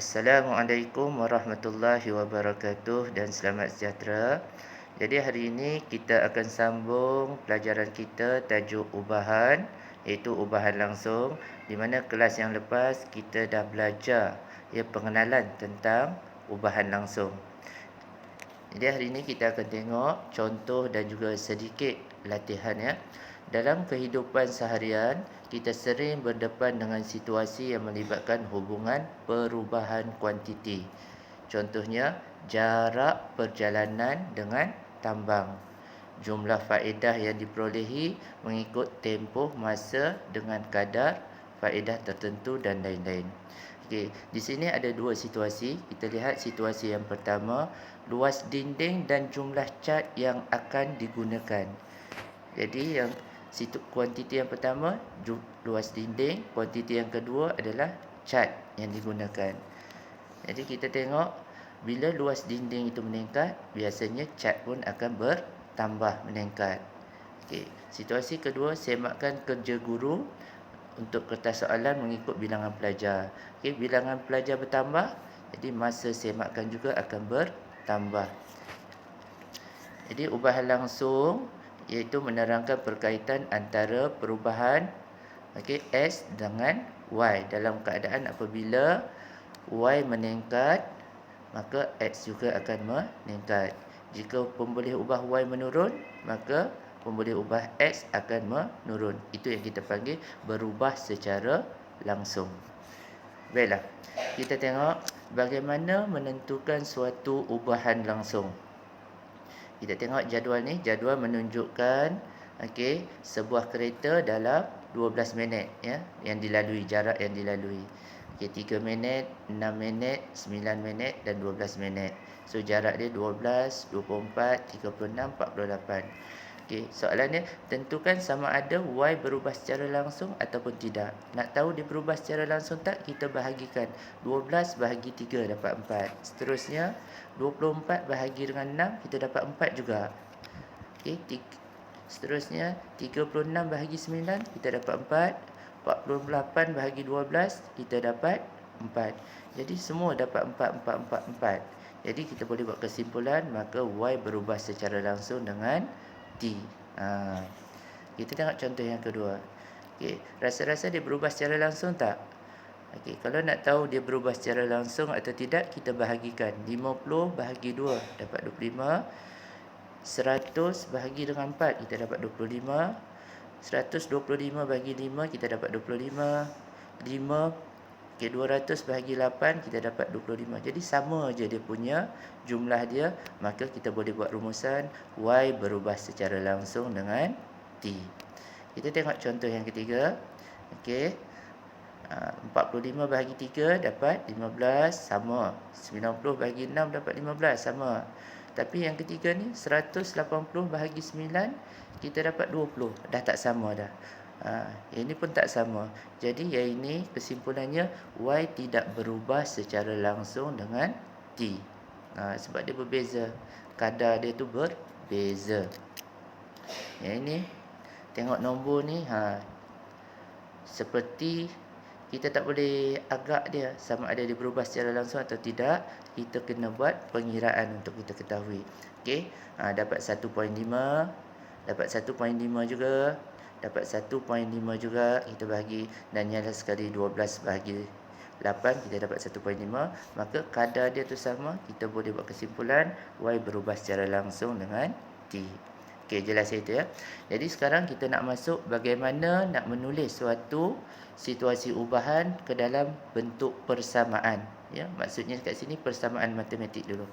Assalamualaikum warahmatullahi wabarakatuh dan selamat sejahtera. Jadi hari ini kita akan sambung pelajaran kita tajuk ubahan, iaitu ubahan langsung, di mana kelas yang lepas kita dah belajar pengenalan tentang ubahan langsung. Jadi hari ini kita akan tengok contoh dan juga sedikit latihan ya. Dalam kehidupan seharian, kita sering berdepan dengan situasi yang melibatkan hubungan perubahan kuantiti. Contohnya, jarak perjalanan dengan tambang. Jumlah faedah yang diperolehi mengikut tempoh masa dengan kadar faedah tertentu dan lain-lain. Okey, di sini ada dua situasi. Kita lihat situasi yang pertama, luas dinding dan jumlah cat yang akan digunakan. Jadi yang kuantiti yang pertama luas dinding, kuantiti yang kedua adalah cat yang digunakan. Jadi kita tengok bila luas dinding itu meningkat, biasanya cat pun akan bertambah meningkat. Okey, situasi kedua, semakkan kerja guru untuk kertas soalan mengikut bilangan pelajar. Okey, bilangan pelajar bertambah, jadi masa semakkan juga akan bertambah. Jadi ubahan langsung iaitu menerangkan perkaitan antara perubahan S dengan Y dalam keadaan apabila Y meningkat, maka X juga akan meningkat. Jika pemboleh ubah Y menurun, maka pemboleh ubah X akan menurun. Itu yang kita panggil berubah secara langsung. Baiklah, kita tengok bagaimana menentukan suatu ubahan langsung. Kita tengok jadual ni, jadual menunjukkan sebuah kereta dalam 12 minit ya, yang dilalui, jarak yang dilalui. 3 minit, 6 minit, 9 minit dan 12 minit. So jarak dia 12, 24, 36, 48. Soalan dia, tentukan sama ada Y berubah secara langsung ataupun tidak. Nak tahu dia berubah secara langsung tak, kita bahagikan 12 bahagi 3 dapat 4. Seterusnya 24 bahagi dengan 6 kita dapat 4 juga. Seterusnya 36 bahagi 9 kita dapat 4. 48 bahagi 12 kita dapat 4. Jadi semua dapat 4, 4, 4, 4. Jadi kita boleh buat kesimpulan, maka Y berubah secara langsung dengan T. Kita tengok contoh yang kedua. Rasa-rasa dia berubah secara langsung tak? Kalau nak tahu dia berubah secara langsung atau tidak, kita bahagikan 50 bahagi 2 dapat 25. 100 bahagi dengan 4 kita dapat 25. 125 bahagi 5 kita dapat 25. 200 bahagi 8 kita dapat 25. Jadi sama je dia punya jumlah dia, maka kita boleh buat rumusan Y berubah secara langsung dengan T. Kita tengok contoh yang ketiga. 45 bahagi 3 dapat 15, sama. 90 bahagi 6 dapat 15, sama. Tapi yang ketiga ni 180 bahagi 9 kita dapat 20, dah tak sama dah. Ini pun tak sama. Jadi yang ini kesimpulannya Y tidak berubah secara langsung dengan T. Sebab dia berbeza, kadar dia tu berbeza. Yang ini tengok nombor ni, seperti kita tak boleh agak dia sama ada dia berubah secara langsung atau tidak. Kita kena buat pengiraan untuk kita ketahui. Dapat 1.5, dapat 1.5 juga, dapat 1.5 juga, kita bahagi, dan nyala sekali 12 bahagi 8 kita dapat 1.5. Maka kadar dia tu sama, kita boleh buat kesimpulan Y berubah secara langsung dengan T. Jelas itu ya. Jadi sekarang kita nak masuk bagaimana nak menulis suatu situasi ubahan ke dalam bentuk persamaan ya. Maksudnya kat sini persamaan matematik dulu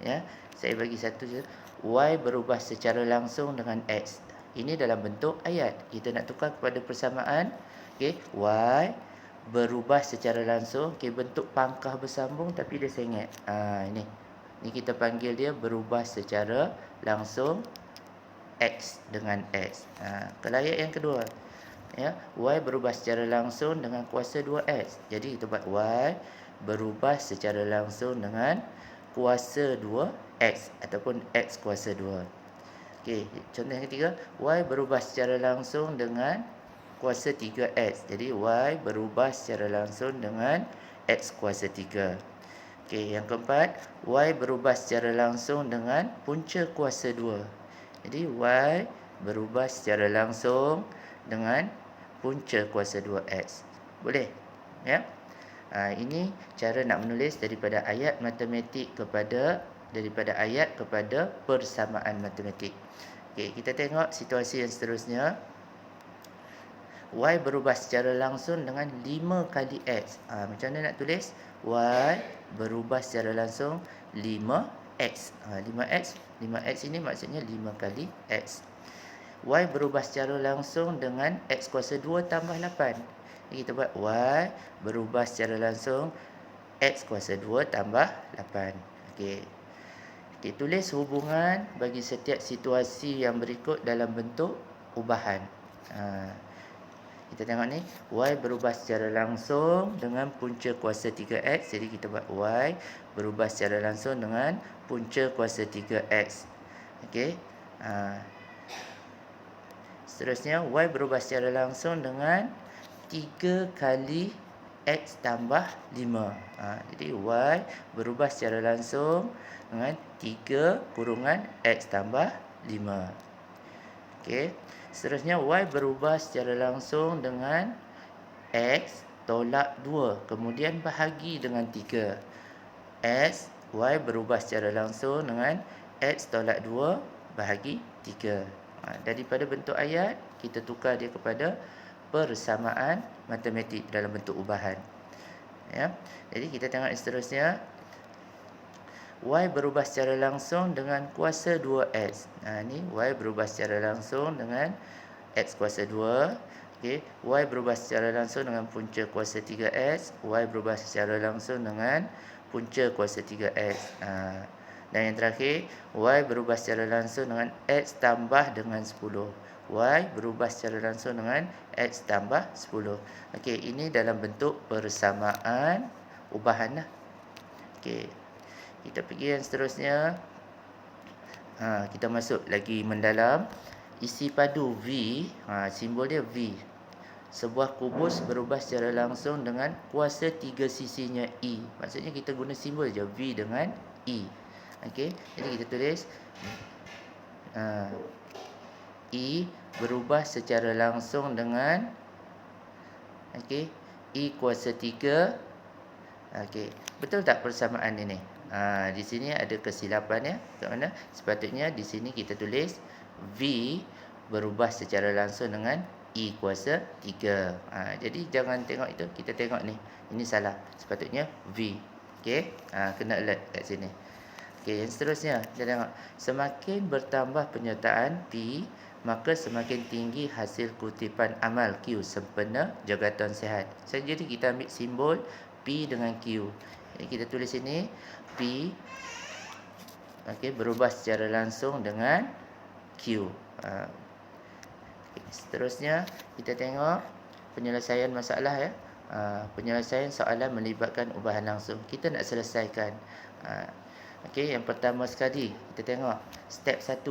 ya. Saya bagi satu je, Y berubah secara langsung dengan X. Ini dalam bentuk ayat. Kita nak tukar kepada persamaan. Y berubah secara langsung, bentuk pangkah bersambung tapi dia sengit. Ini kita panggil dia berubah secara langsung X dengan X. Kalau ayat yang kedua ya, Y berubah secara langsung dengan kuasa 2X. Jadi kita buat Y berubah secara langsung dengan kuasa 2X ataupun X kuasa 2. Contoh yang ketiga, Y berubah secara langsung dengan kuasa 3X. Jadi Y berubah secara langsung dengan X kuasa 3. Okey, yang keempat, Y berubah secara langsung dengan punca kuasa 2. Jadi, Y berubah secara langsung dengan punca kuasa 2X. Boleh? Ya? Ini cara nak menulis daripada ayat kepada persamaan matematik. Okey, kita tengok situasi yang seterusnya. Y berubah secara langsung dengan 5 kali X. Macam mana nak tulis? Y berubah secara langsung 5X. 5X ini maksudnya 5 kali X. Y berubah secara langsung dengan X kuasa 2 tambah 8. Jadi kita buat Y berubah secara langsung X kuasa 2 tambah 8. Okey. Okey, tulis hubungan bagi setiap situasi yang berikut dalam bentuk ubahan. Kita tengok ni, Y berubah secara langsung dengan punca kuasa 3X. Jadi kita buat Y berubah secara langsung dengan punca kuasa 3X. Okey. Seterusnya, Y berubah secara langsung dengan 3 kali X tambah 5. Jadi Y berubah secara langsung dengan 3 kurungan X tambah 5. Okey. Seterusnya, Y berubah secara langsung dengan X tolak 2. Kemudian bahagi dengan 3. Y berubah secara langsung dengan X tolak 2 bahagi 3. Daripada bentuk ayat, kita tukar dia kepada persamaan matematik dalam bentuk ubahan. Ya. Jadi kita tengok yang seterusnya. Y berubah secara langsung dengan kuasa 2X. Ni Y berubah secara langsung dengan X kuasa 2. Okey, Y berubah secara langsung dengan punca kuasa 3X. Y berubah secara langsung dengan punca kuasa 3X. Dan yang terakhir, Y berubah secara langsung dengan X tambah dengan 10. Y berubah secara langsung dengan X tambah 10. Okey, ini dalam bentuk persamaan ubahan lah. Okey, kita pergi yang seterusnya. Kita masuk lagi mendalam. Isi padu V, simbol dia V. Sebuah kubus berubah secara langsung dengan kuasa 3 sisinya E. Maksudnya kita guna simbol je V dengan E. Okey, jadi kita tulis E berubah secara langsung dengan E kuasa 3. Okey, betul tak persamaan ini? Di sini ada kesilapan ya. Kat mana? Sepatutnya di sini kita tulis V berubah secara langsung dengan E kuasa 3. Jadi jangan tengok itu, kita tengok ni. Ini salah. Sepatutnya V. Okey, kena alert kat sini. Okey, yang seterusnya kita tengok. Semakin bertambah penyertaan P, maka semakin tinggi hasil kutipan amal Q sempena jagatan sihat. Jadi kita ambil simbol P dengan Q. Jadi kita tulis ini P berubah secara langsung dengan Q. Seterusnya kita tengok penyelesaian masalah ya. Penyelesaian soalan melibatkan ubahan langsung. Kita nak selesaikan. Okey, yang pertama sekali kita tengok step 1.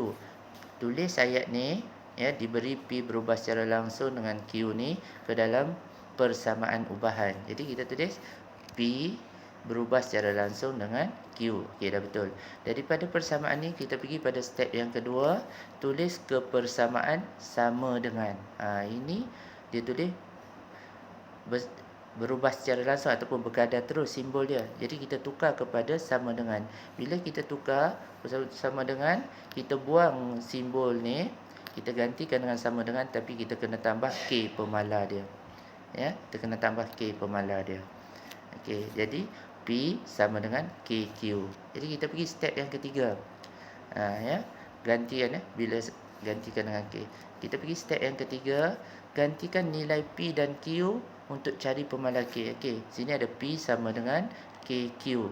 Tulis ayat ni ya, diberi P berubah secara langsung dengan Q ni ke dalam persamaan ubahan. Jadi kita tulis P berubah secara langsung dengan Q. Okey, dah betul. Daripada persamaan ni kita pergi pada step yang kedua, tulis kepersamaan sama dengan. Ini dia tulis berubah secara langsung ataupun bergada terus simbol dia. Jadi kita tukar kepada sama dengan. Bila kita tukar sama dengan, kita buang simbol ni, kita gantikan dengan sama dengan, tapi kita kena tambah K pemala dia. Ya, kita kena tambah K pemala dia. Okey, jadi P sama dengan KQ. Jadi kita pergi step yang ketiga. Ya, gantikan ya, bila gantikan dengan K. Kita pergi step yang ketiga, gantikan nilai P dan Q untuk cari pemala K. Okey, sini ada P sama dengan KQ.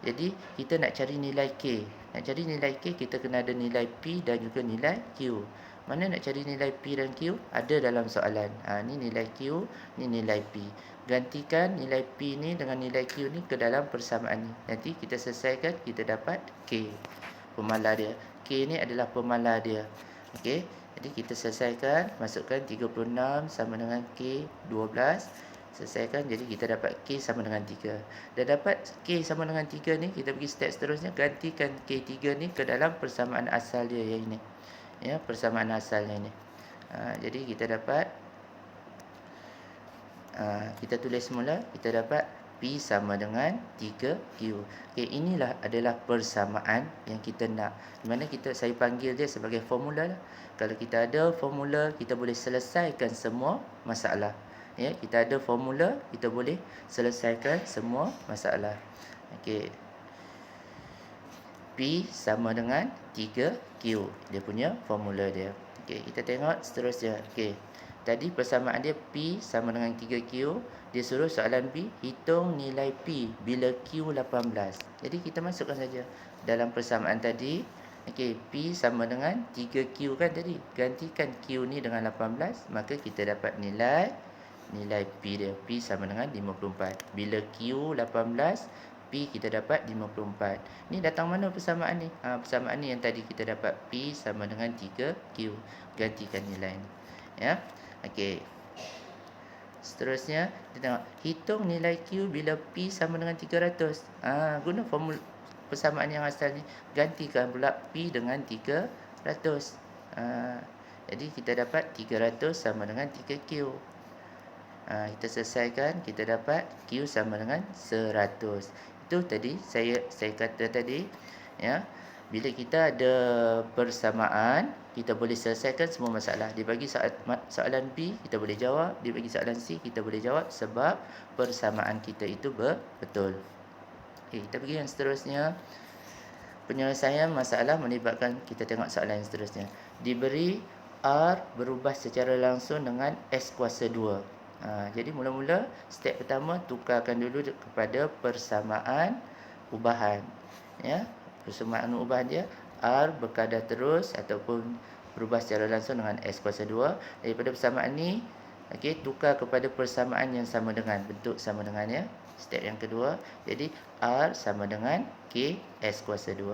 Jadi kita nak cari nilai K. Nak cari nilai K, kita kena ada nilai P dan juga nilai Q. Mana nak cari nilai P dan Q? Ada dalam soalan. Ni nilai Q, ni nilai P. Gantikan nilai P ni dengan nilai Q ni ke dalam persamaan ni. Nanti kita selesaikan, kita dapat K. Pemala dia. K ni adalah pemala dia. Okey. Jadi kita selesaikan, masukkan 36 sama dengan K 12. Selesaikan, jadi kita dapat K sama dengan 3. Dah dapat K sama dengan 3 ni, kita pergi step seterusnya, gantikan K3 ni ke dalam persamaan asal dia yang ini. Ya, persamaan asalnya ni. Jadi kita dapat, kita tulis semula, kita dapat P sama dengan 3Q. Okey, inilah adalah persamaan yang kita nak. Di mana saya panggil dia sebagai formula lah. Kalau kita ada formula, kita boleh selesaikan semua masalah. Ya, kita ada formula, kita boleh selesaikan semua masalah. Okey. P sama dengan 3Q. Dia punya formula dia. Okey, kita tengok seterusnya. Okey. Tadi persamaan dia P sama dengan 3Q. Dia suruh soalan B, hitung nilai P bila Q 18. Jadi kita masukkan saja dalam persamaan tadi. Okey, P sama dengan 3Q kan tadi. Gantikan Q ni dengan 18, maka kita dapat nilai P dia. P sama dengan 54. Bila Q 18, P kita dapat 54. Ni datang mana persamaan ni? Persamaan ni yang tadi kita dapat P sama dengan 3Q. Gantikan nilai ni. Ya. Okey. Seterusnya, kita tengok hitung nilai Q bila P sama dengan 300. Guna formula persamaan yang asal ni, gantikan pula P dengan 300. Jadi kita dapat 300 sama dengan 3Q. Kita selesaikan, kita dapat Q sama dengan 100. Itu tadi saya kata tadi, ya. Bila kita ada persamaan, kita boleh selesaikan semua masalah. Dia bagi soalan B, kita boleh jawab. Dia bagi soalan C, kita boleh jawab sebab persamaan kita itu betul. Okay, kita pergi yang seterusnya. Penyelesaian masalah melibatkan, kita tengok soalan yang seterusnya. Diberi R berubah secara langsung dengan S kuasa 2. Jadi mula-mula step pertama, tukarkan dulu kepada persamaan ubahan. Ya, persamaan ubahan dia R berkadar terus ataupun berubah secara langsung dengan S kuasa 2. Daripada persamaan ni, okey, tukar kepada persamaan yang sama dengan, bentuk sama dengan, ya. Step yang kedua, jadi R sama dengan K S kuasa 2.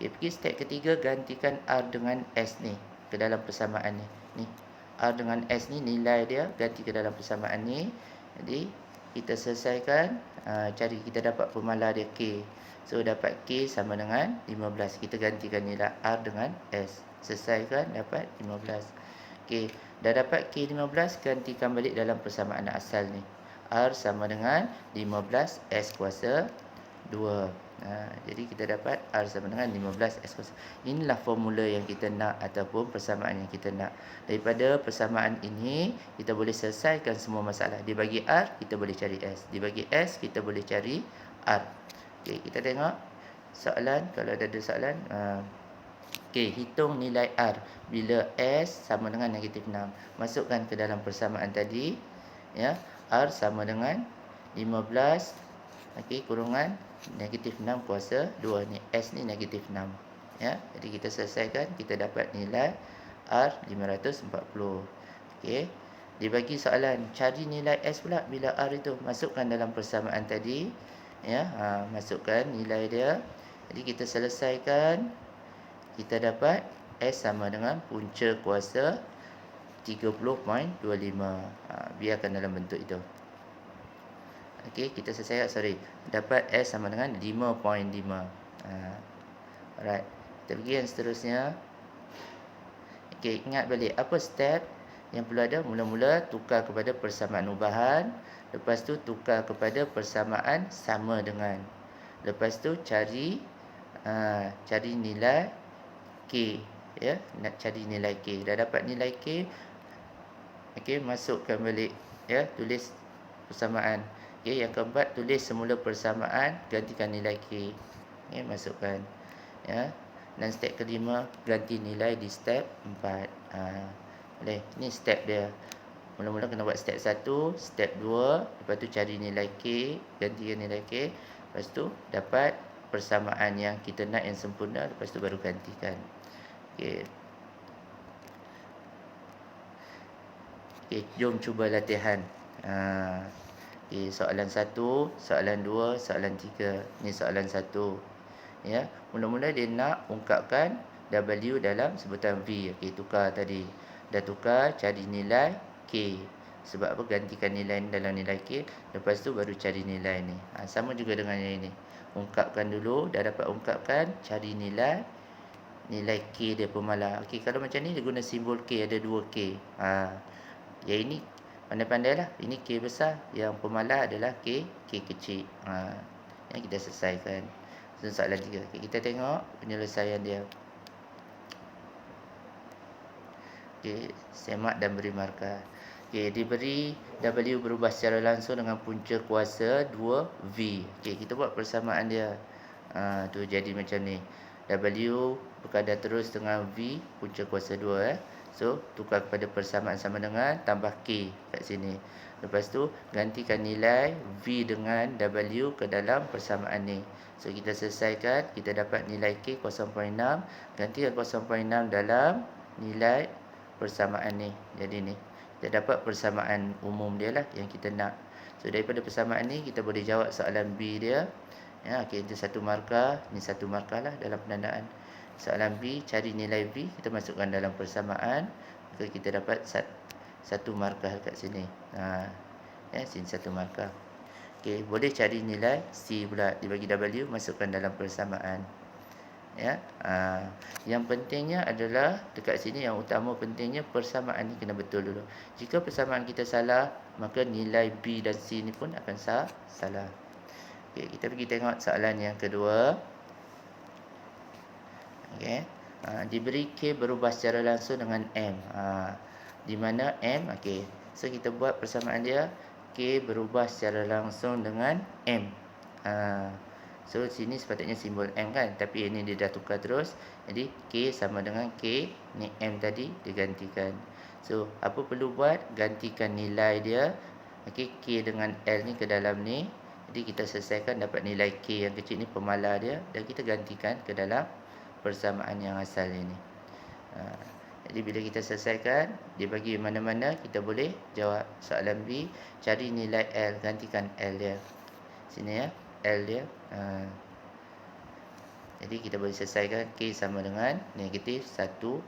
Okay, pergi step ketiga, gantikan R dengan S ni ke dalam persamaan ni. Ni R dengan S ni nilai dia, ganti ke dalam persamaan ni. Jadi kita selesaikan, cari, kita dapat pemalar dia K. So dapat K sama dengan 15. Kita gantikan nilai R dengan S. Selesaikan, dapat 15. Okey, dah dapat K 15, gantikan balik dalam persamaan asal ni. R sama dengan 15 S kuasa 2. Jadi kita dapat R sama dengan 15 S kuasa. Inilah formula yang kita nak ataupun persamaan yang kita nak. Daripada persamaan ini, kita boleh selesaikan semua masalah. Dibagi R, kita boleh cari S. Dibagi S, kita boleh cari R. Okey, kita tengok soalan. Kalau ada soalan, okey, hitung nilai R bila S sama dengan negatif 6. Masukkan ke dalam persamaan tadi, ya. R sama dengan 15, okey, kurungan negatif 6 kuasa 2 ni. S ni negatif 6, ya. Jadi kita selesaikan, kita dapat nilai R 540. Okey, dibagi soalan cari nilai S pula bila R itu. Masukkan dalam persamaan tadi, ya. Masukkan nilai dia. Jadi kita selesaikan, kita dapat S sama dengan punca kuasa 30.25. Biarkan dalam bentuk itu. Okey, kita selesai, dapat S sama dengan 5.5. Alright, kita pergi yang seterusnya. Okey, ingat balik apa step yang perlu ada. Mula-mula tukar kepada persamaan ubahan, lepas tu tukar kepada persamaan sama dengan, lepas tu cari nilai K, ya. Nak cari nilai K. Dah dapat nilai K, okey, masukkan balik, ya. Tulis persamaan. Okey, yang keempat, tulis semula persamaan, gantikan nilai K. Okey, masukkan, ya. Dan step kelima, ganti nilai di step 4. Boleh. Ni step dia. Mula-mula kena buat step 1, step 2, lepas tu cari nilai K, gantikan nilai K, lepas tu dapat persamaan yang kita nak yang sempurna, lepas tu baru gantikan. Okey. Okey, jom cuba latihan. Okay, soalan 1, soalan 2, soalan 3. Ni soalan 1. Ya, mula-mula dia nak ungkapkan W dalam sebutan V. Okey, tukar tadi. Dah tukar, cari nilai K. Sebab apa? Gantikan nilai ni dalam nilai K, lepas tu baru cari nilai ni. Sama juga dengan yang ini. Ungkapkan dulu, dah dapat ungkapkan, cari nilai K dia pemalar. Okey, kalau macam ni dia guna simbol K, ada 2 K. Yang ini pandai-pandai lah. Ini K besar, yang pemalar adalah K kecil. Yang kita selesaikan. Soalan 3. Okay, kita tengok penyelesaian dia. Okey, semak dan beri markah. Okey, diberi W berubah secara langsung dengan punca kuasa 2V. Okey, kita buat persamaan dia. Tu jadi macam ni. W berkadar terus dengan V punca kuasa 2. So, tukar kepada persamaan sama dengan tambah K kat sini. Lepas tu, gantikan nilai V dengan W ke dalam persamaan ni. So, kita selesaikan. Kita dapat nilai K 0.6. Gantikan 0.6 dalam nilai persamaan ni. Jadi ni, kita dapat persamaan umum dia lah yang kita nak. So, daripada persamaan ni, kita boleh jawab soalan B dia. Ya, okey, itu 1 markah, ni 1 markah lah dalam penandaan. Soalan B, cari nilai V, kita masukkan dalam persamaan, maka kita dapat 1 markah kat sini. Ya, sini 1 markah. Okey, boleh cari nilai C pula, dibagi W, masukkan dalam persamaan. Ya, yang pentingnya adalah dekat sini, yang utama pentingnya persamaan ni kena betul dulu. Jika persamaan kita salah, maka nilai B dan C ni pun akan salah. Okey, kita pergi tengok soalan yang kedua. Okey, diberi K berubah secara langsung dengan M. Di mana M, okey. So kita buat persamaan dia, K berubah secara langsung dengan M. So sini sepatutnya simbol M kan, tapi ini dia dah tukar terus. Jadi K sama dengan K, ni M tadi digantikan. So apa perlu buat? Gantikan nilai dia. Okey, K dengan L ni ke dalam ni. Jadi kita selesaikan, dapat nilai K yang kecil ni pemalar dia, dan kita gantikan ke dalam persamaan yang asal ini. Jadi bila kita selesaikan, dia bagi mana-mana, kita boleh jawab soalan B. Cari nilai L, gantikan L dia. Sini ya, L dia. Jadi kita boleh selesaikan. K sama dengan negatif 190.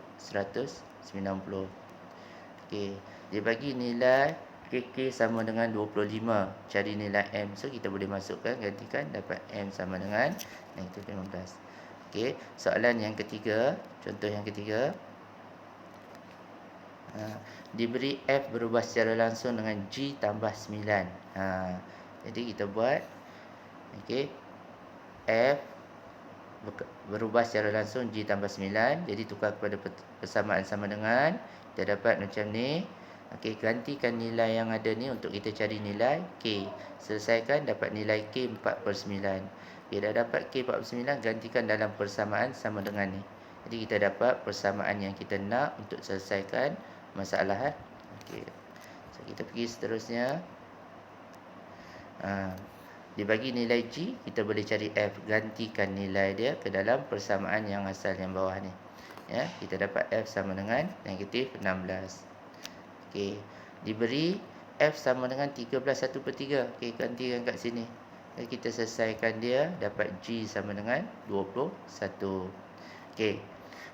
Okey, dia bagi nilai KK sama dengan 25. Cari nilai M. So kita boleh masukkan, gantikan, dapat M sama dengan negatif 15. Okey, soalan yang ketiga, contoh yang ketiga. Diberi F berubah secara langsung dengan G tambah 9. Jadi kita buat, okey, F berubah secara langsung G tambah 9. Jadi tukar kepada persamaan sama dengan, kita dapat macam ni. Okey, gantikan nilai yang ada ni untuk kita cari nilai K. Selesaikan, dapat nilai K 4/9. Okey, dah dapat K 4/9, gantikan dalam persamaan sama dengan ni. Jadi kita dapat persamaan yang kita nak untuk selesaikan masalah. Okey, so kita pergi seterusnya. Dibagi nilai G, kita boleh cari F. Gantikan nilai dia ke dalam persamaan yang asal yang bawah ni. Ya, kita dapat F sama dengan negatif 16. Okey, diberi F sama dengan 13/1/3. Okey, gantikan kat sini. Dan kita selesaikan dia, dapat G sama dengan 21. Okey,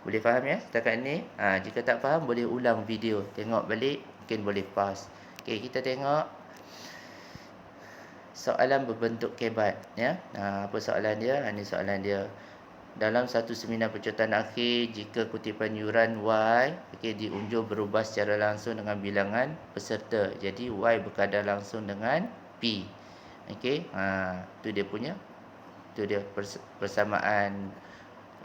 boleh faham ya setakat ni? Jika tak faham, boleh ulang video, tengok balik, mungkin boleh pause. Okey, kita tengok soalan berbentuk kebat ya. Apa soalan dia? Ini soalan dia. Dalam satu seminar percontohan akhir, jika kutipan yuran Y di unjur berubah secara langsung dengan bilangan peserta. Jadi Y berkadar langsung dengan P. Okey, itu dia punya, itu dia persamaan,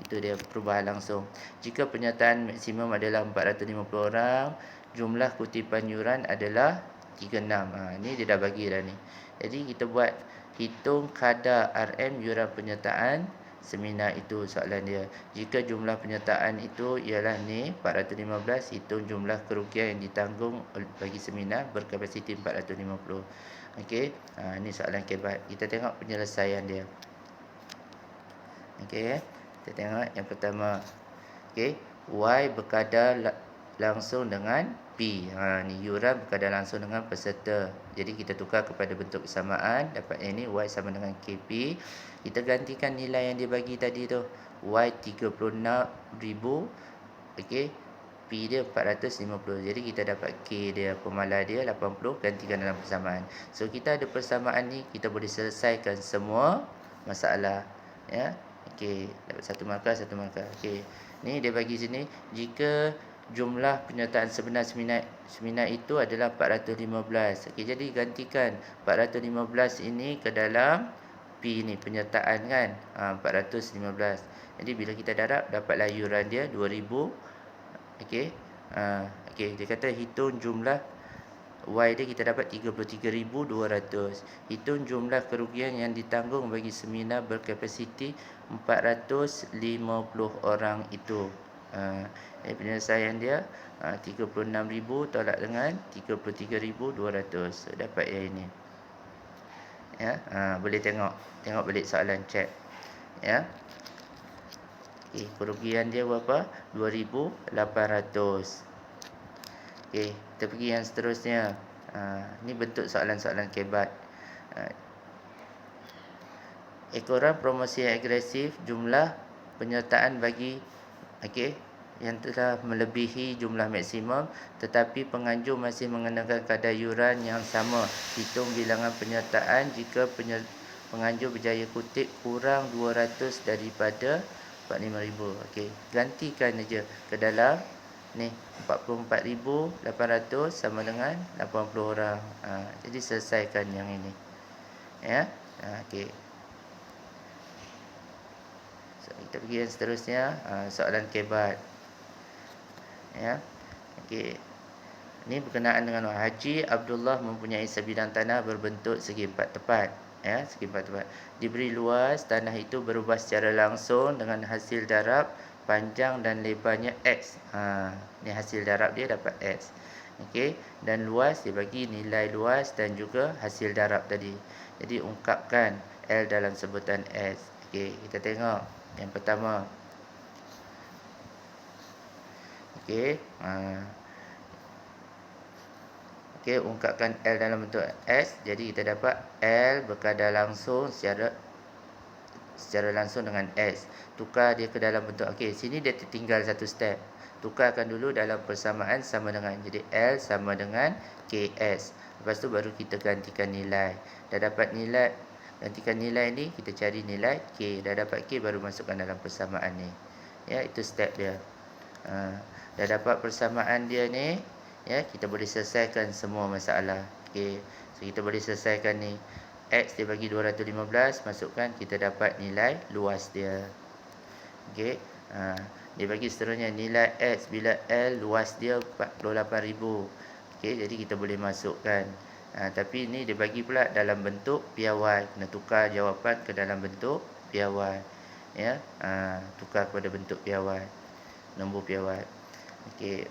itu dia perubahan langsung. Jika penyertaan maksimum adalah 450 orang, jumlah kutipan yuran adalah 36. Ni dia dah bagi dah ni. Jadi kita buat hitung kadar RM yuran penyertaan seminar itu, soalan dia. Jika jumlah penyertaan itu ialah ni 415, hitung jumlah kerugian yang ditanggung bagi seminar berkapasiti 450. Okey, ni soalan kebat. Kita tengok penyelesaian dia. Okey, kita tengok yang pertama. Okey, Y berkadar langsung dengan P. Ni yuran berkadar langsung dengan peserta. Jadi kita tukar kepada bentuk persamaan, dapat yang ni Y sama dengan KP. Kita gantikan nilai yang dia bagi tadi tu, Y 36,000, okey, P P dia 450. Jadi kita dapat K dia, pemalar dia 80, gantikan dalam persamaan. So kita ada persamaan ni, kita boleh selesaikan semua masalah. Ya. Okey, dapat satu markah, satu markah. Okey. Ni dia bagi sini, jika jumlah penyertaan sebenar seminat itu adalah 415. Okey, jadi gantikan 415 ini ke dalam P ni, penyertaan kan. 415. Jadi bila kita darab, dapatlah yuran dia 2000. Okey. Okey, dia kata hitung jumlah Y dia, kita dapat 33,200. Hitung jumlah kerugian yang ditanggung bagi seminar berkapasiti 450 orang itu. Penyelesaian dia 36,000 tolak dengan 33,200. So, dapat yang ini. Ya, boleh tengok balik soalan chat. Ya. Okey, kerugian dia berapa? 2,800. Okey, kita pergi yang seterusnya. Ni bentuk soalan-soalan kebat. Ekoran promosi yang agresif, jumlah penyertaan bagi yang telah melebihi jumlah maksimum, tetapi penganjur masih mengenakan kadar yuran yang sama. Hitung bilangan penyertaan jika penganjur berjaya kutip kurang 200 daripada 45,000. Okey, gantikan aja ke dalam ni 44,800 sama dengan 80 orang. Jadi selesaikan yang ini. Ya. Okey. So, kita pergi yang seterusnya, soalan kebat. Ya. Okey. Ini berkenaan dengan Haji Abdullah mempunyai sebidang tanah berbentuk segi empat tepat. Ya, segi empat tepat. Diberi luas, tanah itu berubah secara langsung dengan hasil darab panjang dan lebarnya X. Ni hasil darab dia dapat X. Okey, dan luas dia bagi nilai luas dan juga hasil darab tadi. Jadi ungkapkan L dalam sebutan S. Okey, kita tengok yang pertama. Okey, okey, ungkapkan L dalam bentuk S. Jadi kita dapat L berkadar langsung secara langsung dengan S. Tukar dia ke dalam bentuk. Okey, sini dia tertinggal satu step. Tukarkan dulu dalam persamaan sama dengan. Jadi L sama dengan KS. Lepas tu baru kita gantikan nilai. Dah dapat nilai, gantikan nilai ni, kita cari nilai K. Dah dapat K, baru masukkan dalam persamaan ni. Ya, itu step dia. Dah dapat persamaan dia ni, ya, kita boleh selesaikan semua masalah. Okey, so kita boleh selesaikan ni. X dia bagi 215, masukkan, kita dapat nilai luas dia. Okey, dia bagi seterusnya nilai X bila L luas dia 48,000. Okey, jadi kita boleh masukkan. Tapi ni dia bagi pula dalam bentuk piawai. Kena tukar jawapan ke dalam bentuk piawai. Ya, tukar kepada bentuk piawai. Nombor piawai. Okey.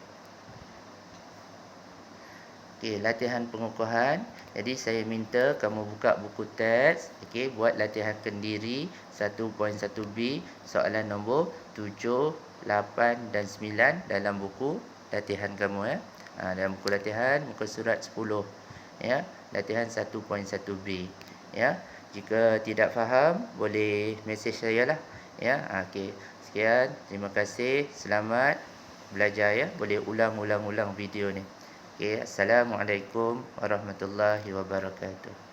Okey, latihan pengukuhan. Jadi saya minta kamu buka buku teks, okey, buat latihan kendiri 1.1B, soalan nombor 7, 8 dan 9 dalam buku latihan kamu, ya. Dalam buku latihan muka surat 10, ya. Latihan 1.1B, ya. Jika tidak faham boleh mesej saya lah, ya. Okey. Sekian, terima kasih. Selamat belajar, ya. Boleh ulang video ni. Okay, Assalamualaikum warahmatullahi wabarakatuh.